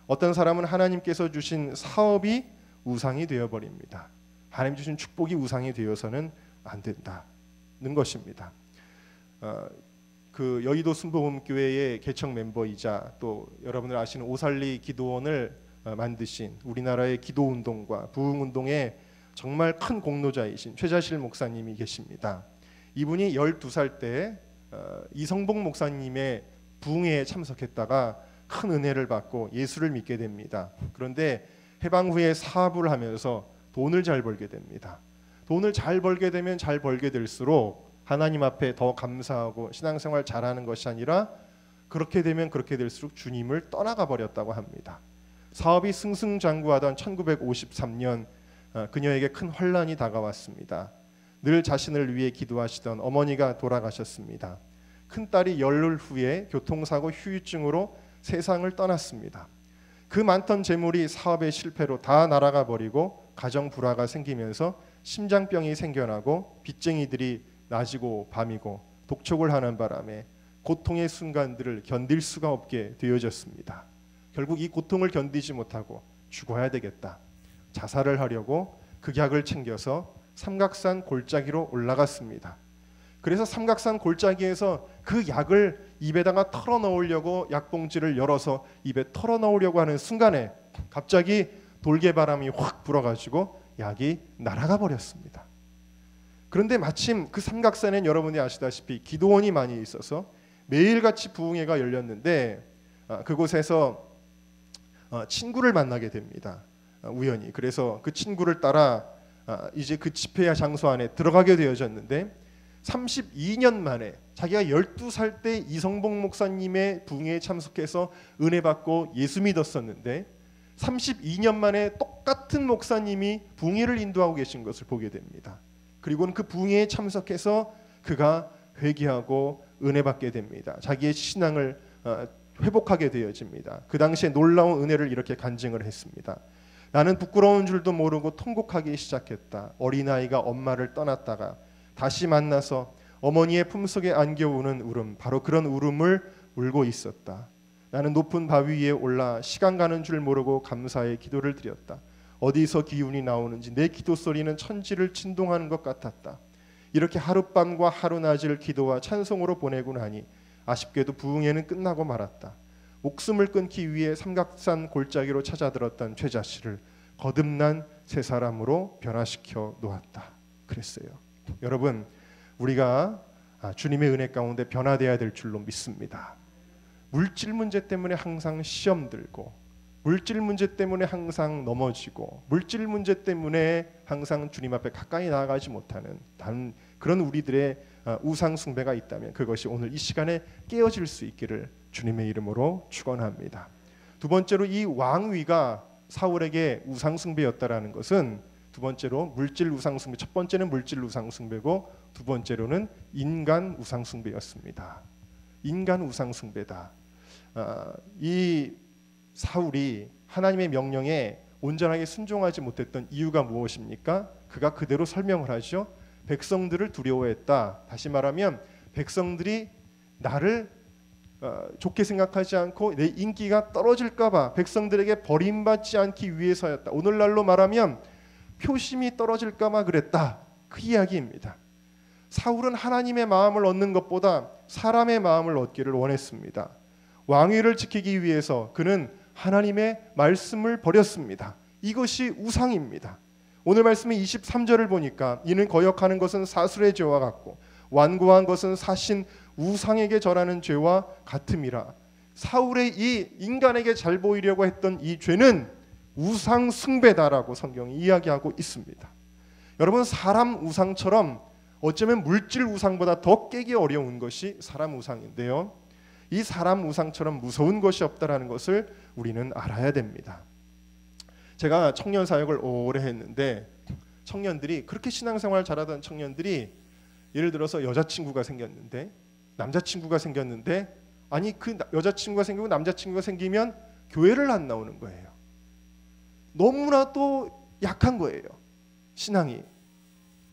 어떤 사람은 하나님께서 주신 사업이 우상이 되어버립니다. 하나님 주신 축복이 우상이 되어서는 안 된다는 것입니다. 그 여의도 순복음교회의 개척 멤버이자 또 여러분들 아시는 오살리 기도원을 만드신 우리나라의 기도운동과 부흥운동의 정말 큰 공로자이신 최자실 목사님이 계십니다. 이분이 12살 때 이성복 목사님의 부흥회에 참석했다가 큰 은혜를 받고 예수를 믿게 됩니다. 그런데 해방 후에 사업을 하면서 돈을 잘 벌게 됩니다. 돈을 잘 벌게 되면 잘 벌게 될수록 하나님 앞에 더 감사하고 신앙생활 잘하는 것이 아니라 그렇게 되면 그렇게 될수록 주님을 떠나가 버렸다고 합니다. 사업이 승승장구하던 1953년 그녀에게 큰 환란이 다가왔습니다. 늘 자신을 위해 기도하시던 어머니가 돌아가셨습니다. 큰딸이 열흘 후에 교통사고 후유증으로 세상을 떠났습니다. 그 많던 재물이 사업의 실패로 다 날아가 버리고 가정 불화가 생기면서 심장병이 생겨나고 빚쟁이들이 낮이고 밤이고 독촉을 하는 바람에 고통의 순간들을 견딜 수가 없게 되어졌습니다. 결국 이 고통을 견디지 못하고 죽어야 되겠다. 자살을 하려고 극약을 챙겨서 삼각산 골짜기로 올라갔습니다. 그래서 삼각산 골짜기에서 그 약을 입에다가 털어 넣으려고 약봉지를 열어서 입에 털어 넣으려고 하는 순간에 갑자기 돌개바람이 확 불어가지고 약이 날아가 버렸습니다. 그런데 마침 그 삼각산엔 여러분이 아시다시피 기도원이 많이 있어서 매일같이 부흥회가 열렸는데 그곳에서 친구를 만나게 됩니다. 우연히. 그래서 그 친구를 따라 이제 그 집회 장소 안에 들어가게 되어졌는데 32년 만에 자기가 12살 때 이성복 목사님의 부흥회에 참석해서 은혜 받고 예수 믿었었는데 32년 만에 똑같은 목사님이 부흥회를 인도하고 계신 것을 보게 됩니다. 그리고는 그 부흥회에 참석해서 그가 회개하고 은혜 받게 됩니다. 자기의 신앙을 회복하게 되어집니다. 그 당시에 놀라운 은혜를 이렇게 간증을 했습니다. 나는 부끄러운 줄도 모르고 통곡하기 시작했다. 어린아이가 엄마를 떠났다가 다시 만나서 어머니의 품속에 안겨 우는 울음, 바로 그런 울음을 울고 있었다. 나는 높은 바위 위에 올라 시간 가는 줄 모르고 감사의 기도를 드렸다. 어디서 기운이 나오는지 내 기도 소리는 천지를 진동하는 것 같았다. 이렇게 하룻밤과 하루낮을 기도와 찬송으로 보내고 나니 아쉽게도 부흥회는 끝나고 말았다. 목숨을 끊기 위해 삼각산 골짜기로 찾아들었던 최자씨를 거듭난 새 사람으로 변화시켜 놓았다. 그랬어요. 여러분, 우리가 주님의 은혜 가운데 변화되어야 될 줄로 믿습니다. 물질 문제 때문에 항상 시험 들고, 물질 문제 때문에 항상 넘어지고, 물질 문제 때문에 항상 주님 앞에 가까이 나아가지 못하는 그런 우리들의 우상 숭배가 있다면 그것이 오늘 이 시간에 깨어질 수 있기를 주님의 이름으로 축원합니다. 두 번째로 이 왕위가 사울에게 우상 숭배였다라는 것은 두 번째로 물질 우상 숭배, 첫 번째는 물질 우상 숭배고 두 번째로는 인간 우상 숭배였습니다. 인간 우상 숭배다. 이 사울이 하나님의 명령에 온전하게 순종하지 못했던 이유가 무엇입니까? 그가 그대로 설명을 하죠. 백성들을 두려워했다. 다시 말하면 백성들이 나를 좋게 생각하지 않고 내 인기가 떨어질까 봐 백성들에게 버림받지 않기 위해서였다. 오늘날로 말하면 표심이 떨어질까 봐 그랬다. 그 이야기입니다. 사울은 하나님의 마음을 얻는 것보다 사람의 마음을 얻기를 원했습니다. 왕위를 지키기 위해서 그는 하나님의 말씀을 버렸습니다. 이것이 우상입니다. 오늘 말씀의 23절을 보니까 이는 거역하는 것은 사술의 죄와 같고 완고한 것은 사신 우상에게 절하는 죄와 같음이라. 사울의 이 인간에게 잘 보이려고 했던 이 죄는 우상 숭배다라고 성경이 이야기하고 있습니다. 여러분, 사람 우상처럼 어쩌면 물질 우상보다 더 깨기 어려운 것이 사람 우상인데요. 이 사람 우상처럼 무서운 것이 없다라는 것을 우리는 알아야 됩니다. 제가 청년 사역을 오래 했는데 청년들이 그렇게 신앙생활 잘하던 청년들이 예를 들어서 여자친구가 생겼는데 남자친구가 생겼는데 아니 그 여자친구가 생기고 남자친구가 생기면 교회를 안 나오는 거예요. 너무나도 약한 거예요. 신앙이.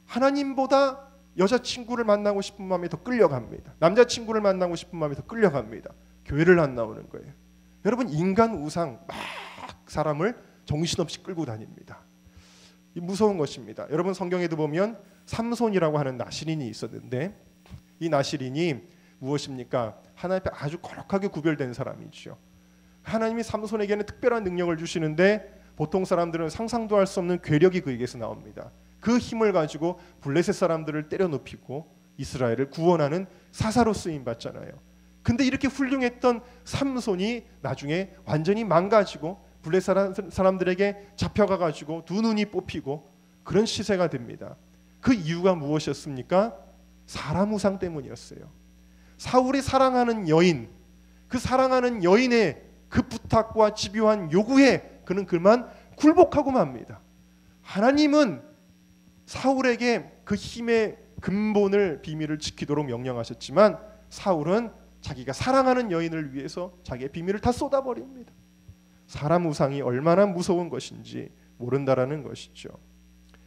하나님보다 여자친구를 만나고 싶은 마음이 더 끌려갑니다. 남자친구를 만나고 싶은 마음이 더 끌려갑니다. 교회를 안 나오는 거예요. 여러분, 인간 우상 막 사람을 정신없이 끌고 다닙니다. 무서운 것입니다. 여러분, 성경에도 보면 삼손이라고 하는 나실인이 있었는데 이 나실인이 무엇입니까? 하나님 앞에 아주 거룩하게 구별된 사람이죠. 하나님이 삼손에게는 특별한 능력을 주시는데 보통 사람들은 상상도 할 수 없는 괴력이 그에게서 나옵니다. 그 힘을 가지고 블레셋 사람들을 때려 눕히고 이스라엘을 구원하는 사사로 쓰임 받잖아요. 근데 이렇게 훌륭했던 삼손이 나중에 완전히 망가지고 블레셋 사람들에게 잡혀가 가지고 두 눈이 뽑히고 그런 시세가 됩니다. 그 이유가 무엇이었습니까? 사람 우상 때문이었어요. 사울이 사랑하는 여인, 그 사랑하는 여인의 그 부탁과 집요한 요구에 그는 그만 굴복하고 맙니다. 하나님은 사울에게 그 힘의 근본을 비밀을 지키도록 명령하셨지만 사울은 자기가 사랑하는 여인을 위해서 자기의 비밀을 다 쏟아버립니다. 사람 우상이 얼마나 무서운 것인지 모른다라는 것이죠.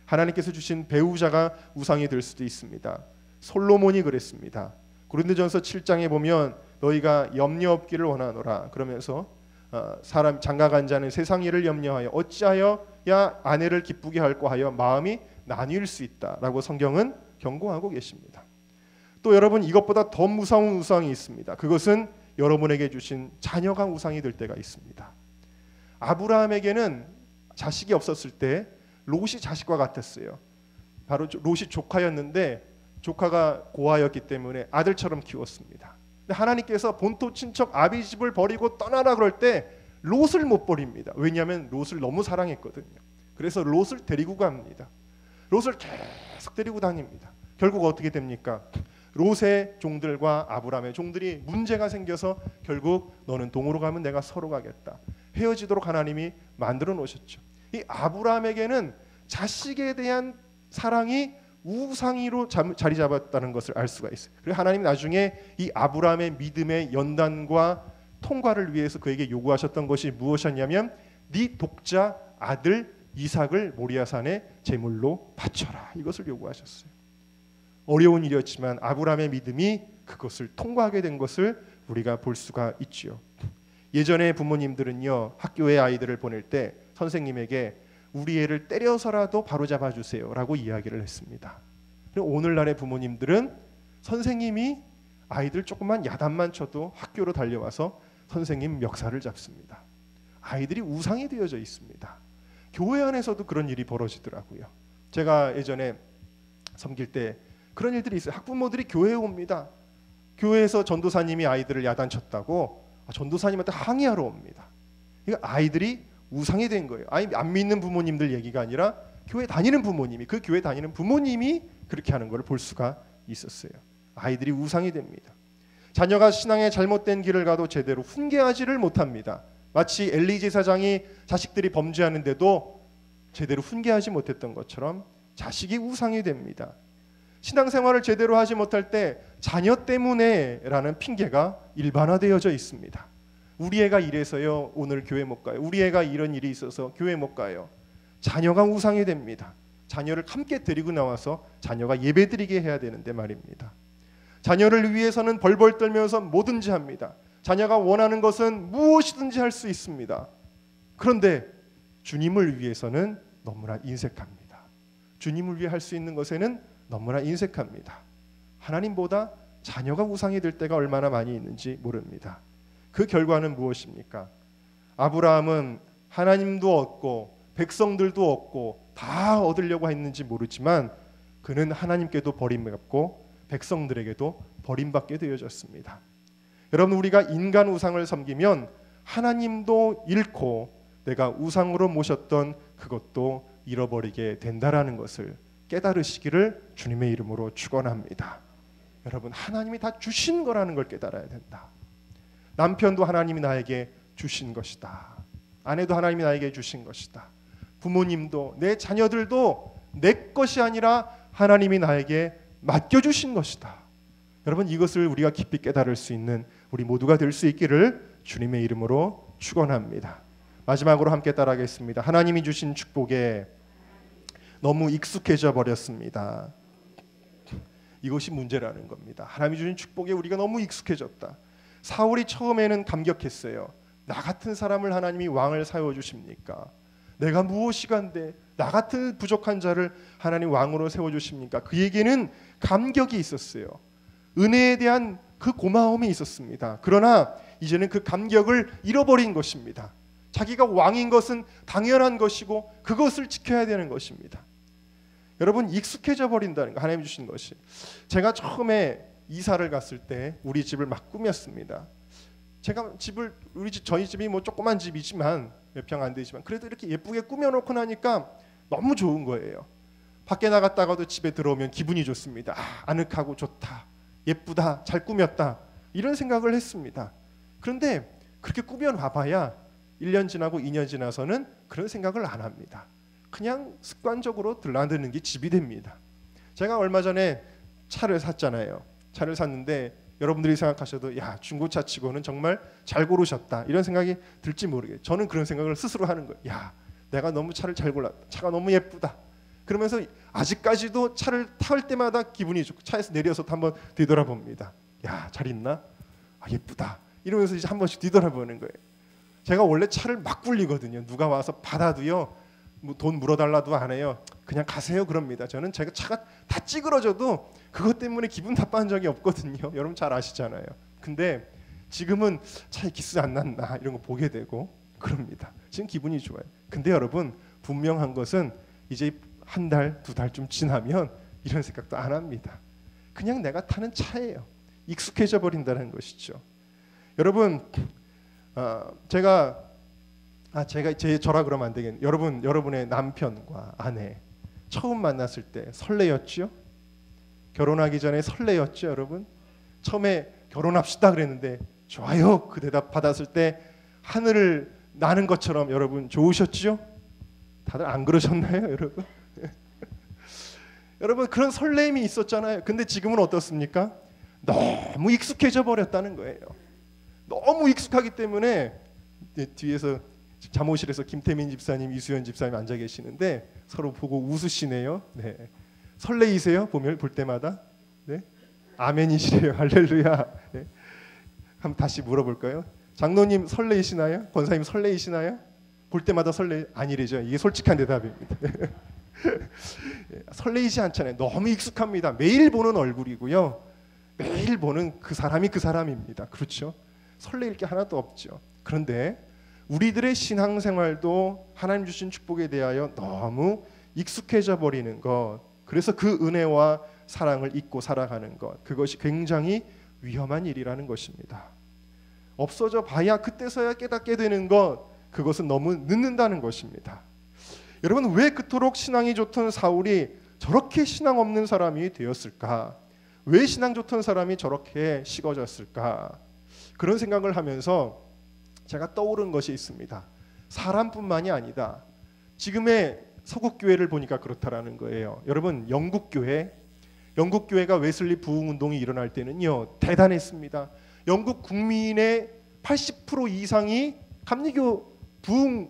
하나님께서 주신 배우자가 우상이 될 수도 있습니다. 솔로몬이 그랬습니다. 고린도전서 7장에 보면 너희가 염려 없기를 원하노라 그러면서 사람 장가간 자는 세상 일을 염려하여 어찌하여야 아내를 기쁘게 할꼬 하여 마음이 나뉠 수 있다라고 성경은 경고하고 계십니다. 또 여러분, 이것보다 더 무서운 우상이 있습니다. 그것은 여러분에게 주신 자녀가 우상이 될 때가 있습니다. 아브라함에게는 자식이 없었을 때 롯이 자식과 같았어요. 바로 롯이 조카였는데 조카가 고아였기 때문에 아들처럼 키웠습니다. 근데 하나님께서 본토 친척 아비집을 버리고 떠나라 그럴 때 롯을 못 버립니다. 왜냐하면 롯을 너무 사랑했거든요. 그래서 롯을 데리고 갑니다. 롯을 계속 데리고 다닙니다. 결국 어떻게 됩니까? 롯의 종들과 아브라함의 종들이 문제가 생겨서 결국 너는 동으로 가면 내가 서로 가겠다. 헤어지도록 하나님이 만들어 놓으셨죠. 이 아브라함에게는 자식에 대한 사랑이 우상으로 자리 잡았다는 것을 알 수가 있어요. 그리고 하나님 나중에 이 아브라함의 믿음의 연단과 통과를 위해서 그에게 요구하셨던 것이 무엇이었냐면 네 독자 아들 이삭을 모리아산에 제물로 바쳐라. 이것을 요구하셨어요. 어려운 일이었지만 아브라함의 믿음이 그것을 통과하게 된 것을 우리가 볼 수가 있지요. 예전에 부모님들은요, 학교에 아이들을 보낼 때 선생님에게 우리 애를 때려서라도 바로잡아 주세요 라고 이야기를 했습니다. 오늘날의 부모님들은 선생님이 아이들 조금만 야단만 쳐도 학교로 달려와서 선생님 멱살을 잡습니다. 아이들이 우상이 되어져 있습니다. 교회 안에서도 그런 일이 벌어지더라고요. 제가 예전에 섬길 때 그런 일들이 있어요. 학부모들이 교회에 옵니다. 교회에서 전도사님이 아이들을 야단쳤다고 전도사님한테 항의하러 옵니다. 그러니까 아이들이 우상이 된 거예요. 안 믿는 부모님들 얘기가 아니라 교회 다니는 부모님이, 그 교회 다니는 부모님이 그렇게 하는 걸 볼 수가 있었어요. 아이들이 우상이 됩니다. 자녀가 신앙의 잘못된 길을 가도 제대로 훈계하지를 못합니다. 마치 엘리 제사장이 자식들이 범죄하는데도 제대로 훈계하지 못했던 것처럼 자식이 우상이 됩니다. 신앙생활을 제대로 하지 못할 때 자녀 때문에 라는 핑계가 일반화되어져 있습니다. 우리 애가 이래서요 오늘 교회 못 가요. 우리 애가 이런 일이 있어서 교회 못 가요. 자녀가 우상이 됩니다. 자녀를 함께 데리고 나와서 자녀가 예배드리게 해야 되는데 말입니다. 자녀를 위해서는 벌벌 떨면서 뭐든지 합니다. 자녀가 원하는 것은 무엇이든지 할 수 있습니다. 그런데 주님을 위해서는 너무나 인색합니다. 주님을 위해 할 수 있는 것에는 너무나 인색합니다. 하나님보다 자녀가 우상이 될 때가 얼마나 많이 있는지 모릅니다. 그 결과는 무엇입니까? 아브라함은 하나님도 얻고 백성들도 얻고 다 얻으려고 했는지 모르지만 그는 하나님께도 버림받고 백성들에게도 버림받게 되어졌습니다. 여러분, 우리가 인간 우상을 섬기면 하나님도 잃고 내가 우상으로 모셨던 그것도 잃어버리게 된다라는 것을 깨달으시기를 주님의 이름으로 축원합니다. 여러분, 하나님이 다 주신 거라는 걸 깨달아야 된다. 남편도 하나님이 나에게 주신 것이다. 아내도 하나님이 나에게 주신 것이다. 부모님도 내 자녀들도 내 것이 아니라 하나님이 나에게 맡겨주신 것이다. 여러분, 이것을 우리가 깊이 깨달을 수 있는 우리 모두가 될 수 있기를 주님의 이름으로 축원합니다. 마지막으로 함께 따라하겠습니다. 하나님이 주신 축복에 너무 익숙해져 버렸습니다. 이것이 문제라는 겁니다. 하나님이 주신 축복에 우리가 너무 익숙해졌다. 사울이 처음에는 감격했어요. 나 같은 사람을 하나님이 왕을 세워주십니까? 내가 무엇이간데 나 같은 부족한 자를 하나님 왕으로 세워주십니까? 그에게는 감격이 있었어요. 은혜에 대한 그 고마움이 있었습니다. 그러나 이제는 그 감격을 잃어버린 것입니다. 자기가 왕인 것은 당연한 것이고 그것을 지켜야 되는 것입니다. 여러분, 익숙해져 버린다는 거, 하나님 주신 것이. 제가 처음에 이사를 갔을 때 우리 집을 막 꾸몄습니다. 제가 집을 저희 집이 뭐 조그만 집이지만 몇 평 안 되지만 그래도 이렇게 예쁘게 꾸며놓고 나니까 너무 좋은 거예요. 밖에 나갔다가도 집에 들어오면 기분이 좋습니다. 아늑하고 좋다, 예쁘다, 잘 꾸몄다, 이런 생각을 했습니다. 그런데 그렇게 꾸며놔봐야 1년 지나고 2년 지나서는 그런 생각을 안 합니다. 그냥 습관적으로 들락드는 게 집이 됩니다. 제가 얼마 전에 차를 샀잖아요. 차를 샀는데 여러분들이 생각하셔도 야, 중고차 치고는 정말 잘 고르셨다, 이런 생각이 들지 모르겠어요. 저는 그런 생각을 스스로 하는 거예요. 야, 내가 너무 차를 잘 골랐다, 차가 너무 예쁘다. 그러면서 아직까지도 차를 탈 때마다 기분이 좋고 차에서 내려서 한번 뒤돌아봅니다. 야, 잘 있나? 예쁘다. 이러면서 이제 한 번씩 뒤돌아보는 거예요. 제가 원래 차를 막 굴리거든요. 누가 와서 받아도요, 뭐 돈 물어달라도 안 해요. 그냥 가세요 그럽니다. 저는 제가 차가 다 찌그러져도 그것 때문에 기분 나빠한 적이 없거든요. 여러분 잘 아시잖아요. 근데 지금은 차에 기스 안 났나 이런 거 보게 되고 그럽니다. 지금 기분이 좋아요. 근데 여러분, 분명한 것은 이제 한 달, 두 달쯤 지나면 이런 생각도 안 합니다. 그냥 내가 타는 차예요. 익숙해져 버린다는 것이죠. 여러분, 제가 저라 그러면 안 되겠네요. 여러분의 남편과 아내 처음 만났을 때 설레였죠? 결혼하기 전에 설레였죠, 여러분? 처음에 결혼합시다 그랬는데 좋아요, 그 대답 받았을 때 하늘을 나는 것처럼 여러분 좋으셨죠? 다들 안 그러셨나요, 여러분? 여러분, 그런 설렘이 있었잖아요. 근데 지금은 어떻습니까? 너무 익숙해져 버렸다는 거예요. 너무 익숙하기 때문에 뒤에서 잠옷실에서 김태민 집사님, 이수연 집사님 앉아 계시는데 서로 보고 웃으시네요. 네. 설레이세요? 볼 때마다? 네? 아멘이시래요. 할렐루야. 네. 한번 다시 물어볼까요? 장로님 설레이시나요? 권사님 설레이시나요? 볼 때마다 아니래죠. 이게 솔직한 대답입니다. 설레이지 않잖아요. 너무 익숙합니다. 매일 보는 얼굴이고요. 매일 보는 그 사람이 그 사람입니다. 그렇죠? 설레일 게 하나도 없죠. 그런데 우리들의 신앙생활도 하나님 주신 축복에 대하여 너무 익숙해져 버리는 것, 그래서 그 은혜와 사랑을 잊고 살아가는 것, 그것이 굉장히 위험한 일이라는 것입니다. 없어져 봐야 그때서야 깨닫게 되는 것, 그것은 너무 늦는다는 것입니다. 여러분, 왜 그토록 신앙이 좋던 사울이 저렇게 신앙 없는 사람이 되었을까? 왜 신앙 좋던 사람이 저렇게 식어졌을까? 그런 생각을 하면서 제가 떠오른 것이 있습니다. 사람뿐만이 아니다. 지금의 서구교회를 보니까 그렇다라는 거예요. 여러분, 영국교회가 웨슬리 부흥운동이 일어날 때는요, 대단했습니다. 영국 국민의 80% 이상이 감리교 부흥,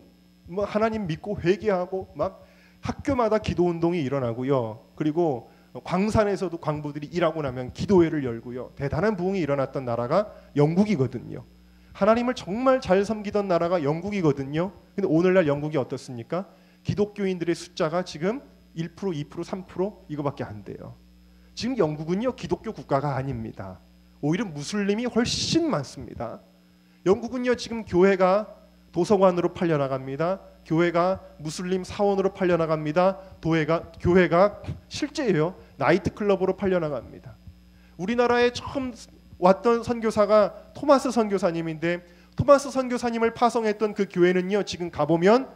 하나님 믿고 회개하고 막 학교마다 기도 운동이 일어나고요. 그리고 광산에서도 광부들이 일하고 나면 기도회를 열고요. 대단한 부흥이 일어났던 나라가 영국이거든요. 하나님을 정말 잘 섬기던 나라가 영국이거든요. 근데 오늘날 영국이 어떻습니까? 기독교인들의 숫자가 지금 1%, 2%, 3% 이거밖에 안 돼요. 지금 영국은요 기독교 국가가 아닙니다. 오히려 무슬림이 훨씬 많습니다. 영국은요 지금 교회가 도서관으로 팔려나갑니다. 교회가 무슬림 사원으로 팔려나갑니다. 교회가 실제예요. 나이트클럽으로 팔려나갑니다. 우리나라에 처음 왔던 선교사가 토마스 선교사님인데 토마스 선교사님을 파송했던 그 교회는요 지금 가보면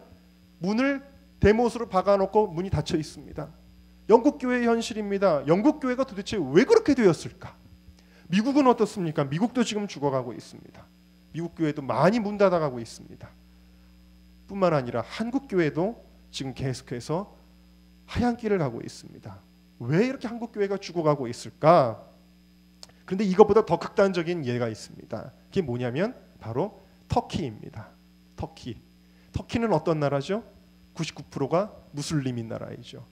문을 대못으로 박아놓고 문이 닫혀 있습니다. 영국 교회의 현실입니다. 영국 교회가 도대체 왜 그렇게 되었을까? 미국은 어떻습니까? 미국도 지금 죽어가고 있습니다. 미국 교회도 많이 문 닫아가고 있습니다. 뿐만 아니라 한국 교회도 지금 계속해서 하얀 길을 가고 있습니다. 왜 이렇게 한국 교회가 죽어가고 있을까? 그런데 이것보다 더 극단적인 예가 있습니다. 그게 뭐냐면 바로 터키입니다. 터키는 어떤 나라죠? 99%가 무슬림인 나라이죠.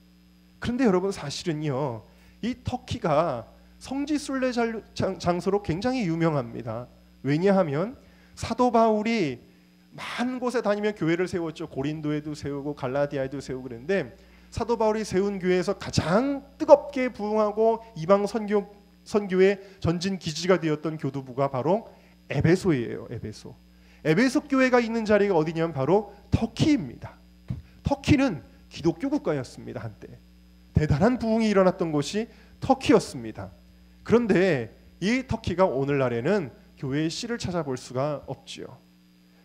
그런데 여러분 사실은요, 이 터키가 성지 순례 장소로 굉장히 유명합니다. 왜냐하면 사도 바울이 많은 곳에 다니며 교회를 세웠죠. 고린도에도 세우고 갈라디아에도 세우고 그랬는데 사도 바울이 세운 교회에서 가장 뜨겁게 부흥하고 이방 선교의 전진 기지가 되었던 교두부가 바로 에베소예요. 에베소 교회가 있는 자리가 어디냐면 바로 터키입니다. 터키는 기독교 국가였습니다. 한때 대단한 부흥이 일어났던 곳이 터키였습니다. 그런데 이 터키가 오늘날에는 교회의 씨를 찾아볼 수가 없지요.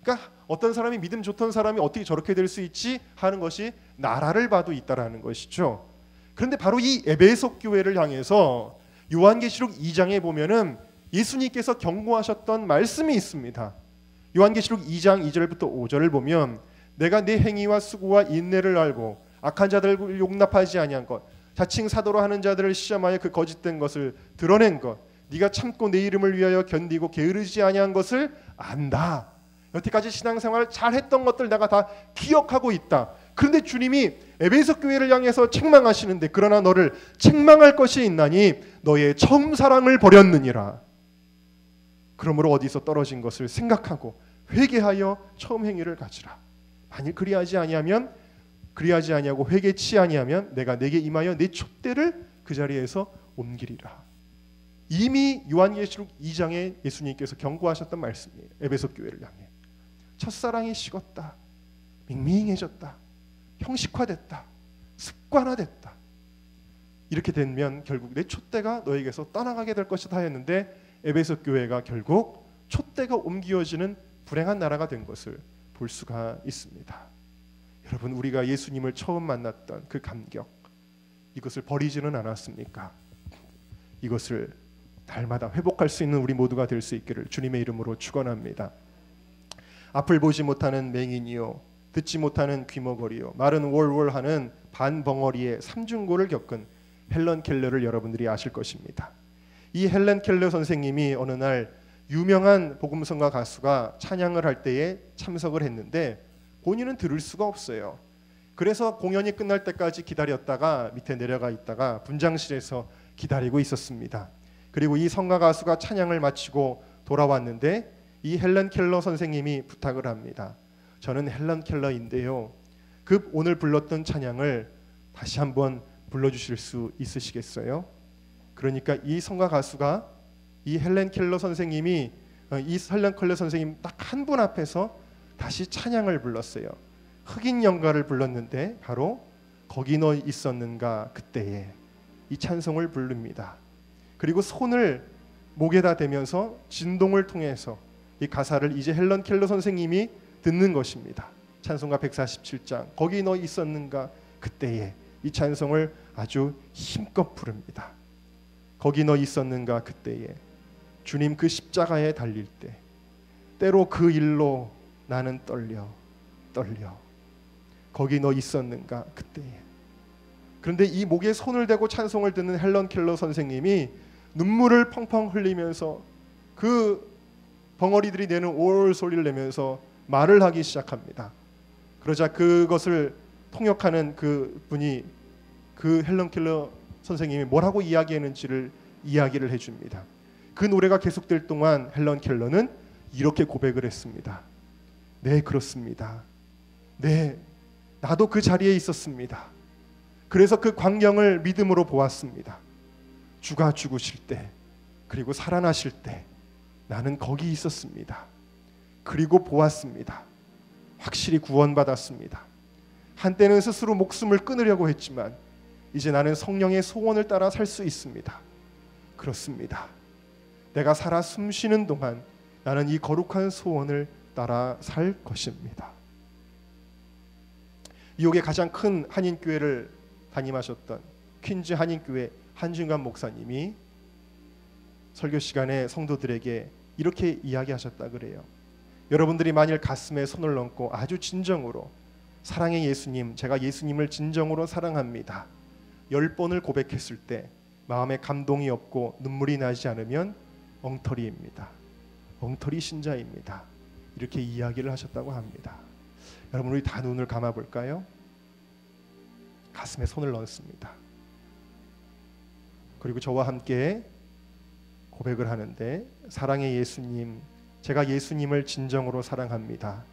그러니까 어떤 사람이 믿음 좋던 사람이 어떻게 저렇게 될 수 있지 하는 것이 나라를 봐도 있다라는 것이죠. 그런데 바로 이 에베소 교회를 향해서 요한계시록 2장에 보면은 예수님께서 경고하셨던 말씀이 있습니다. 요한계시록 2장 2절부터 5절을 보면 내가 네 행위와 수고와 인내를 알고 악한 자들을 용납하지 아니한 것, 자칭 사도로 하는 자들을 시험하여 그 거짓된 것을 드러낸 것, 네가 참고 내 이름을 위하여 견디고 게으르지 아니한 것을 안다. 여태까지 신앙생활을 잘했던 것들 내가 다 기억하고 있다. 그런데 주님이 에베소 교회를 향해서 책망하시는데 그러나 너를 책망할 것이 있나니 너의 처음 사랑을 버렸느니라. 그러므로 어디서 떨어진 것을 생각하고 회개하여 처음 행위를 가지라. 만일 그리하지 아니하고 회개치 아니하면 내가 내게 임하여 내 촛대를 그 자리에서 옮기리라. 이미 요한계시록 2장에 예수님께서 경고하셨던 말씀이에요. 에베소 교회를 향해 첫사랑이 식었다, 밍밍해졌다, 형식화됐다, 습관화됐다. 이렇게 되면 결국 내 촛대가 너에게서 떠나가게 될 것이다 했는데 에베소 교회가 결국 촛대가 옮겨지는 불행한 나라가 된 것을 볼 수가 있습니다. 여러분, 우리가 예수님을 처음 만났던 그 감격, 이것을 버리지는 않았습니까? 이것을 날마다 회복할 수 있는 우리 모두가 될 수 있기를 주님의 이름으로 축원합니다. 앞을 보지 못하는 맹인이요, 듣지 못하는 귀머거리요, 말은 월월하는 반벙어리의 삼중고를 겪은 헬런 켈러를 여러분들이 아실 것입니다. 이 헬런 켈러 선생님이 어느 날 유명한 복음성가 가수가 찬양을 할 때에 참석을 했는데 본인은 들을 수가 없어요. 그래서 공연이 끝날 때까지 기다렸다가 밑에 내려가 있다가 분장실에서 기다리고 있었습니다. 그리고 이 성가 가수가 찬양을 마치고 돌아왔는데 이 헬런 켈러 선생님이 부탁을 합니다. 저는 헬런 켈러인데요, 그 오늘 불렀던 찬양을 다시 한번 불러주실 수 있으시겠어요? 그러니까 이 성가 가수가 이 헬런 켈러 선생님 딱 한 분 앞에서 다시 찬양을 불렀어요. 흑인 연가를 불렀는데 바로 거기 너 있었는가 그때에, 이 찬송을 부릅니다. 그리고 손을 목에다 대면서 진동을 통해서 이 가사를 이제 헬런 켈러 선생님이 듣는 것입니다. 찬송가 147장 거기 너 있었는가 그때에, 이 찬송을 아주 힘껏 부릅니다. 거기 너 있었는가 그때에, 주님 그 십자가에 달릴 때 때로 그 일로 나는 떨려 거기 너 있었는가 그때에. 그런데 이 목에 손을 대고 찬송을 듣는 헬런 켈러 선생님이 눈물을 펑펑 흘리면서 그 벙어리들이 내는 올 소리를 내면서 말을 하기 시작합니다. 그러자 그것을 통역하는 그 분이 그 헬런 켈러 선생님이 뭐라고 이야기했는지를 이야기를 해줍니다. 그 노래가 계속될 동안 헬런 켈러는 이렇게 고백을 했습니다. 네, 그렇습니다. 네, 나도 그 자리에 있었습니다. 그래서 그 광경을 믿음으로 보았습니다. 주가 죽으실 때, 그리고 살아나실 때 나는 거기 있었습니다. 그리고 보았습니다. 확실히 구원받았습니다. 한때는 스스로 목숨을 끊으려고 했지만 이제 나는 성령의 소원을 따라 살 수 있습니다. 그렇습니다. 내가 살아 숨쉬는 동안 나는 이 거룩한 소원을 따라 살 것입니다. 뉴욕의 가장 큰 한인교회를 담임하셨던 퀸즈 한인교회 한중관 목사님이 설교 시간에 성도들에게 이렇게 이야기하셨다 그래요. 여러분들이 만일 가슴에 손을 얹고 아주 진정으로 사랑의 예수님, 제가 예수님을 진정으로 사랑합니다 10번을 고백했을 때 마음에 감동이 없고 눈물이 나지 않으면 엉터리입니다. 엉터리 신자입니다. 이렇게 이야기를 하셨다고 합니다. 여러분, 우리 다 눈을 감아 볼까요? 가슴에 손을 넣습니다. 그리고 저와 함께 고백을 하는데, 사랑의 예수님, 제가 예수님을 진정으로 사랑합니다.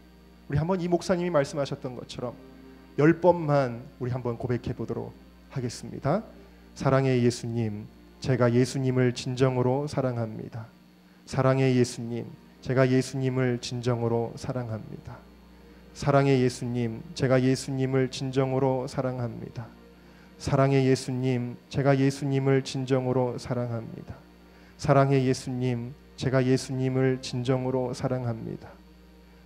우리 한번 이 목사님이 말씀하셨던 것처럼 10번만 우리 한번 고백해 보도록 하겠습니다. 사랑의 예수님, 제가 예수님을 진정으로 사랑합니다. 사랑의 예수님, 제가 예수님을 진정으로 사랑합니다. 사랑의 예수님, 제가 예수님을 진정으로 사랑합니다. 사랑의 예수님, 제가 예수님을 진정으로 사랑합니다. 사랑의 예수님, 제가 예수님을 진정으로 사랑합니다.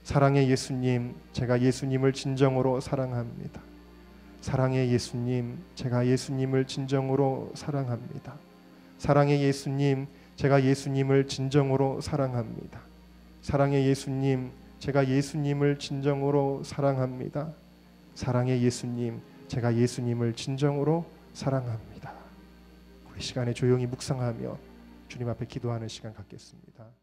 사랑의 예수님, 제가 예수님을 진정으로 사랑합니다. 사랑의 예수님, 제가 예수님을 진정으로 사랑합니다. 사랑의 예수님, 제가 예수님을 진정으로 사랑합니다. 사랑의 예수님, 제가 예수님을 진정으로 사랑합니다. 사랑의 예수님, 제가 예수님을 진정으로 사랑합니다. 우리 시간에 조용히 묵상하며 주님 앞에 기도하는 시간 갖겠습니다.